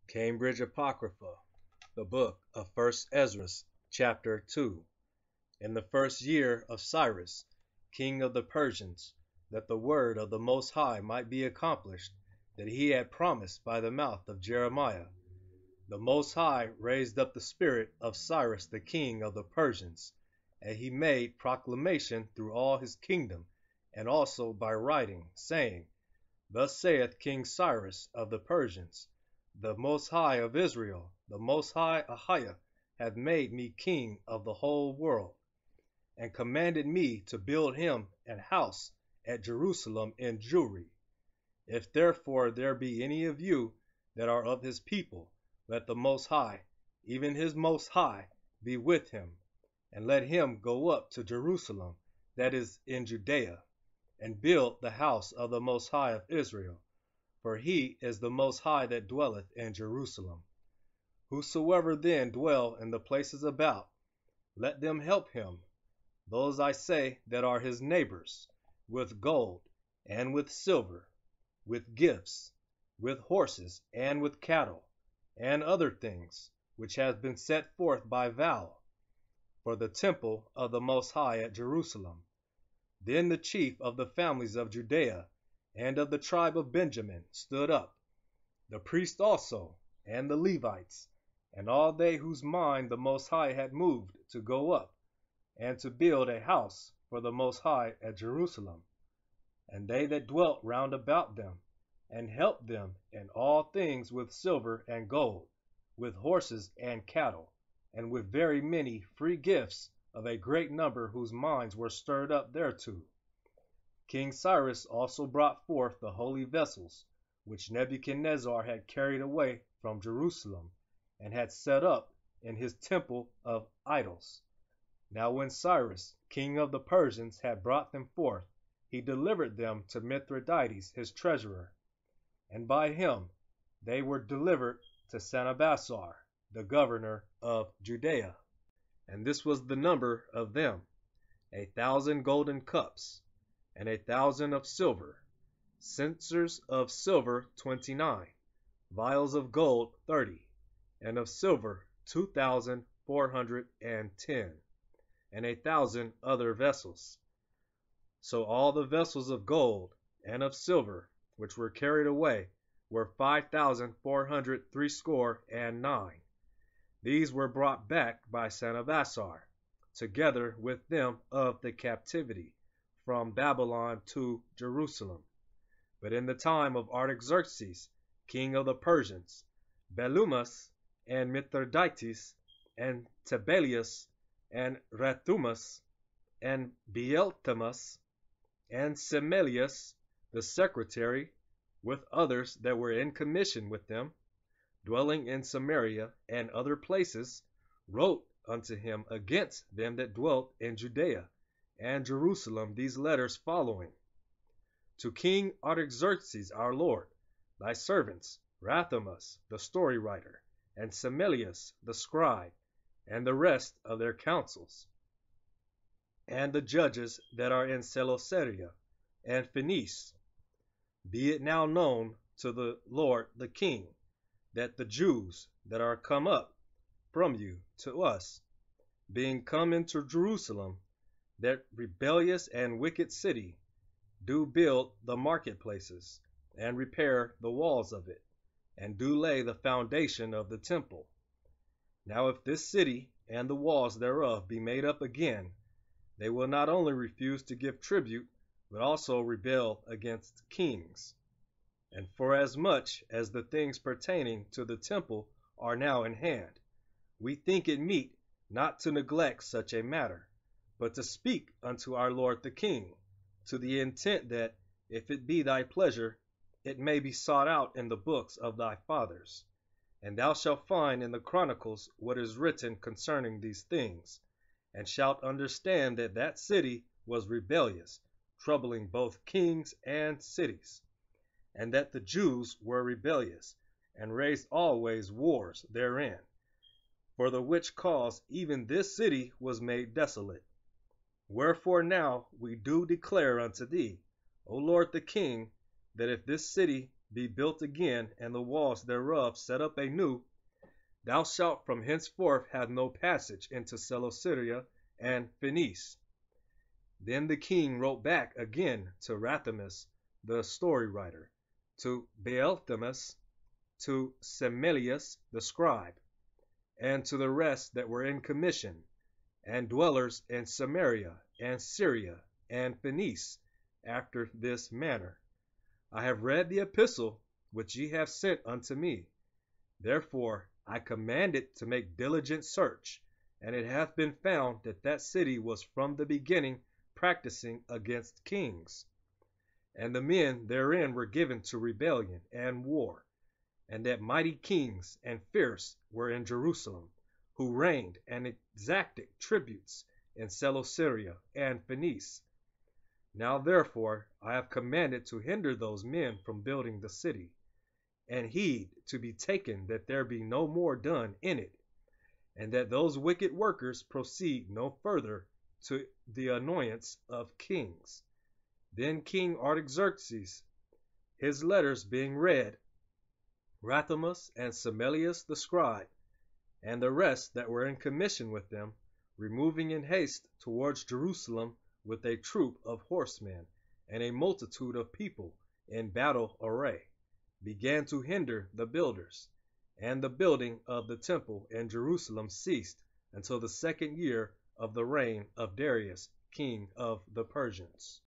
Cambridge Apocrypha, the book of First Esdras, chapter 2. In the first year of Cyrus, king of the Persians, that the word of the Most High might be accomplished, that he had promised by the mouth of Jeremiah, the Most High raised up the spirit of Cyrus the king of the Persians, and he made proclamation through all his kingdom, and also by writing, saying, Thus saith King Cyrus of the Persians, the Most High of Israel, the Most High Ahiah, hath made me king of the whole world, and commanded me to build him an house at Jerusalem in Jewry. If therefore there be any of you that are of his people, let the Most High, even his Most High, be with him, and let him go up to Jerusalem, that is in Judea, and build the house of the Most High of Israel, for he is the Most High that dwelleth in Jerusalem. Whosoever then dwell in the places about, let them help him, those I say that are his neighbors, with gold, and with silver, with gifts, with horses, and with cattle, and other things, which have been set forth by vow, for the temple of the Most High at Jerusalem. Then the chief of the families of Judea and of the tribe of Benjamin stood up, the priests also, and the Levites, and all they whose mind the Most High had moved to go up, and to build a house for the Most High at Jerusalem. And they that dwelt round about them, and helped them in all things with silver and gold, with horses and cattle, and with very many free gifts of a great number whose minds were stirred up thereto. King Cyrus also brought forth the holy vessels, which Nebuchadnezzar had carried away from Jerusalem, and had set up in his temple of idols. Now when Cyrus, king of the Persians, had brought them forth, he delivered them to Mithridates his treasurer, and by him they were delivered to Sanabassar, the governor of Judea. And this was the number of them, 1,000 golden cups, and 1,000 of silver, censers of silver 29, vials of gold 30, and of silver 2,410, and 1,000 other vessels. So all the vessels of gold and of silver which were carried away were 5,469. These were brought back by Sanabassar, together with them of the captivity, from Babylon to Jerusalem. But in the time of Artaxerxes, king of the Persians, Belumas, and Mithridates, and Tabelius, and Rathumus, and Beeltemus, and Semelius, the secretary, with others that were in commission with them, dwelling in Samaria and other places, wrote unto him against them that dwelt in Judea and Jerusalem these letters following: To King Artaxerxes our Lord, thy servants, Rathumus the story writer, and Semelius the scribe, and the rest of their councils, and the judges that are in Seleucia and Phoenice. Be it now known to the Lord the King, that the Jews that are come up from you to us, being come into Jerusalem, that rebellious and wicked city, do build the marketplaces, and repair the walls of it, and do lay the foundation of the temple. Now if this city and the walls thereof be made up again, they will not only refuse to give tribute, but also rebel against kings. And forasmuch as the things pertaining to the temple are now in hand, we think it meet not to neglect such a matter, but to speak unto our Lord the King, to the intent that, if it be thy pleasure, it may be sought out in the books of thy fathers. And thou shalt find in the chronicles what is written concerning these things, and shalt understand that that city was rebellious, troubling both kings and cities, and that the Jews were rebellious, and raised always wars therein, for the which cause even this city was made desolate. Wherefore now we do declare unto thee, O Lord the King, that if this city be built again, and the walls thereof set up anew, thou shalt from henceforth have no passage into Celesyria and Phoenice. Then the king wrote back again to Rathamus the story writer, to Beelthemus, to Semelius the scribe, and to the rest that were in commission, and dwellers in Samaria, and Syria, and Phoenice, after this manner. I have read the epistle which ye have sent unto me. Therefore I command it to make diligent search, and it hath been found that that city was from the beginning practicing against kings. And the men therein were given to rebellion and war, and that mighty kings and fierce were in Jerusalem, who reigned and exacted tributes in Celesyria and Phoenice. Now therefore I have commanded to hinder those men from building the city, and heed to be taken that there be no more done in it, and that those wicked workers proceed no further to the annoyance of kings. Then King Artaxerxes, his letters being read, Rathamus and Semelius the scribe, and the rest that were in commission with them, removing in haste towards Jerusalem with a troop of horsemen and a multitude of people in battle array, began to hinder the builders, and the building of the temple in Jerusalem ceased until the 2nd year of the reign of Darius, king of the Persians.